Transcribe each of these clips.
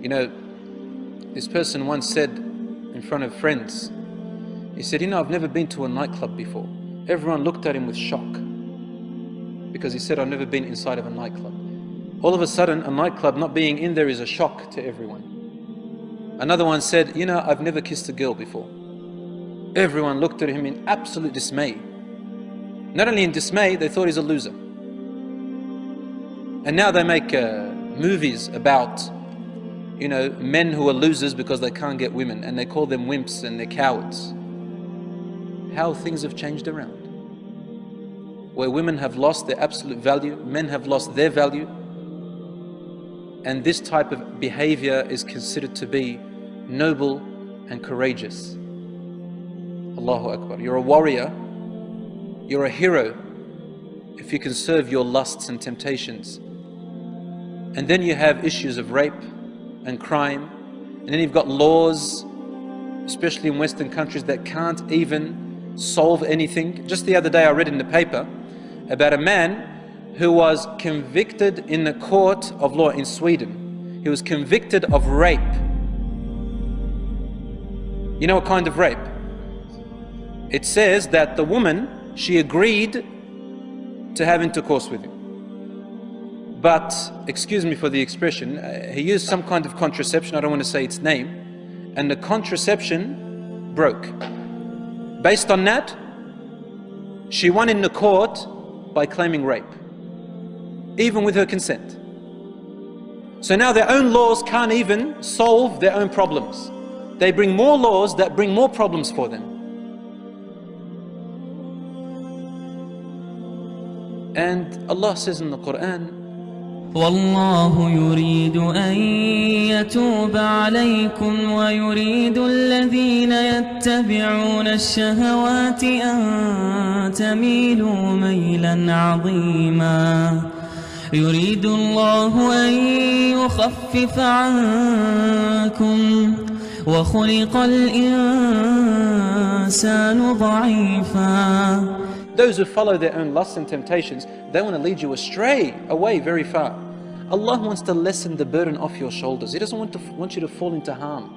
You know, this person once said in front of friends, he said, I've never been to a nightclub before. Everyone looked at him with shock because he said, I've never been inside of a nightclub. All of a sudden, a nightclub not being in there is a shock to everyone. Another one said, I've never kissed a girl before. Everyone looked at him in absolute dismay. Not only in dismay, they thought he's a loser. And now they make movies about, men who are losers because they can't get women, and they call them wimps and they're cowards. How things have changed around. Where women have lost their absolute value, men have lost their value, and this type of behavior is considered to be noble and courageous. Allahu Akbar. You're a warrior, you're a hero if you can serve your lusts and temptations. And then you have issues of rape and crime, and then you've got laws, especially in Western countries, that can't even solve anything. Just the other day I read in the paper about a man who was convicted in the court of law in Sweden. He was convicted of rape. You know what kind of rape? It says that the woman, she agreed to have intercourse with him. But, excuse me for the expression, he used some kind of contraception, I don't want to say its name, and the contraception broke. Based on that, she won in the court by claiming rape, even with her consent. So now their own laws can't even solve their own problems. They bring more laws that bring more problems for them. And Allah says in the Quran, والله يريد أن يتوب عليكم ويريد الذين يتبعون الشهوات أن تميلوا ميلا عظيما يريد الله أن يخفف عنكم وخلق الإنسان ضعيفا. Those who follow their own lusts and temptations, they want to lead you astray, away very far. Allah wants to lessen the burden off your shoulders. He doesn't want you to fall into harm.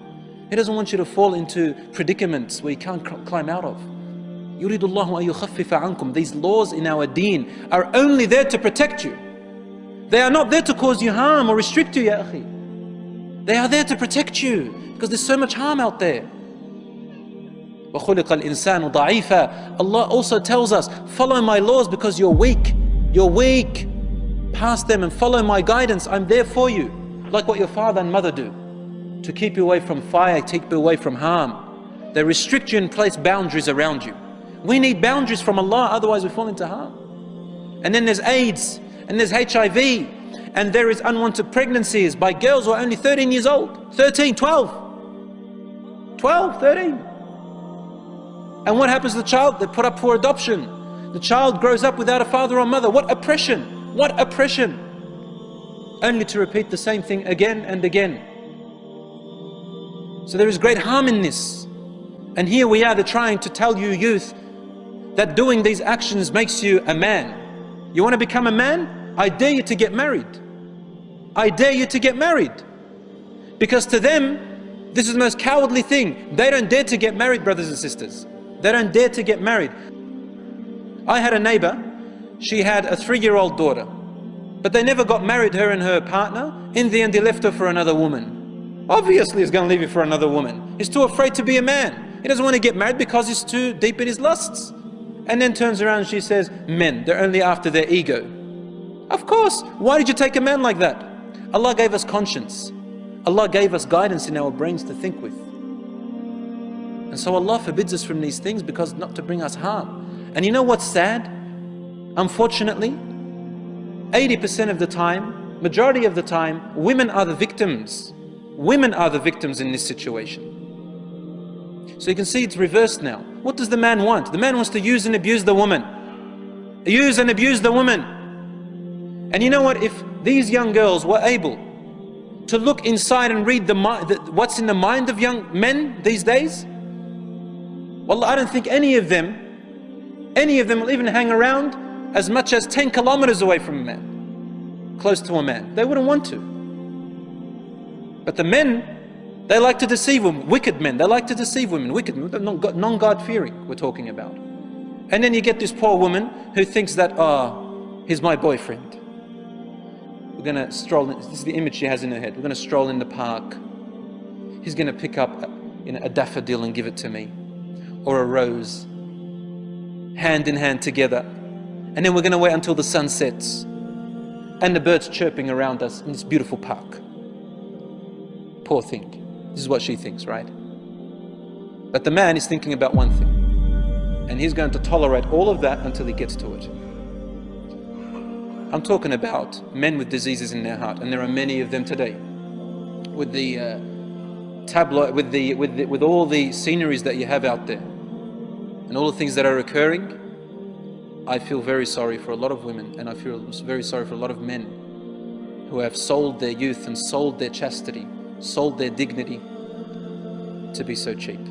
He doesn't want you to fall into predicaments where you can't climb out of. يُرِيدُ اللَّهُ أَن يُخَفِّفَ عَنْكُمْ. These laws in our deen are only there to protect you. They are not there to cause you harm or restrict you, ya akhi. They are there to protect you because there's so much harm out there. وَخُلِقَ الْإِنسَانُ ضَعِيفًا. Allah also tells us, follow my laws because you're weak. You're weak. Pass them and follow my guidance. I'm there for you. Like what your father and mother do. To keep you away from fire, keep you away from harm. They restrict you and place boundaries around you. We need boundaries from Allah, otherwise we fall into harm. And then there's AIDS, and there's HIV, and there is unwanted pregnancies by girls who are only 13 years old. 13, 12. 12, 13. And what happens to the child? They put up for adoption. The child grows up without a father or mother. What oppression! What oppression! Only to repeat the same thing again and again. So there is great harm in this. And here we are, they're trying to tell you youth that doing these actions makes you a man. You want to become a man? I dare you to get married. I dare you to get married. Because to them, this is the most cowardly thing. They don't dare to get married, brothers and sisters. They don't dare to get married. I had a neighbor, she had a 3-year-old daughter, but they never got married, her and her partner. In the end, he left her for another woman. Obviously, he's going to leave her for another woman. He's too afraid to be a man. He doesn't want to get married because he's too deep in his lusts. And then turns around and she says, men, they're only after their ego. Of course, why did you take a man like that? Allah gave us conscience. Allah gave us guidance in our brains to think with. And so Allah forbids us from these things because not to bring us harm. And you know what's sad? Unfortunately, 80% of the time, majority of the time, women are the victims. Women are the victims in this situation. So you can see it's reversed now. What does the man want? The man wants to use and abuse the woman. Use and abuse the woman. And you know what? If these young girls were able to look inside and read what's in the mind of young men these days, wallah, I don't think any of them will even hang around as much as 10 kilometers away from a man, close to a man. They wouldn't want to. But the men, they like to deceive women. Wicked men, they like to deceive women. Wicked men, non-God-fearing we're talking about. And then you get this poor woman who thinks that, oh, he's my boyfriend. We're going to stroll in, this is the image she has in her head. We're going to stroll in the park. He's going to pick up a daffodil and give it to me. Or a rose. Hand in hand together. And then we're going to wait until the sun sets. And the birds chirping around us in this beautiful park. Poor thing. This is what she thinks, right? But the man is thinking about one thing. And he's going to tolerate all of that until he gets to it. I'm talking about men with diseases in their heart, and there are many of them today. With the tabloid, with all the sceneries that you have out there, and all the things that are occurring, I feel very sorry for a lot of women, and I feel very sorry for a lot of men who have sold their youth and sold their chastity, sold their dignity to be so cheap.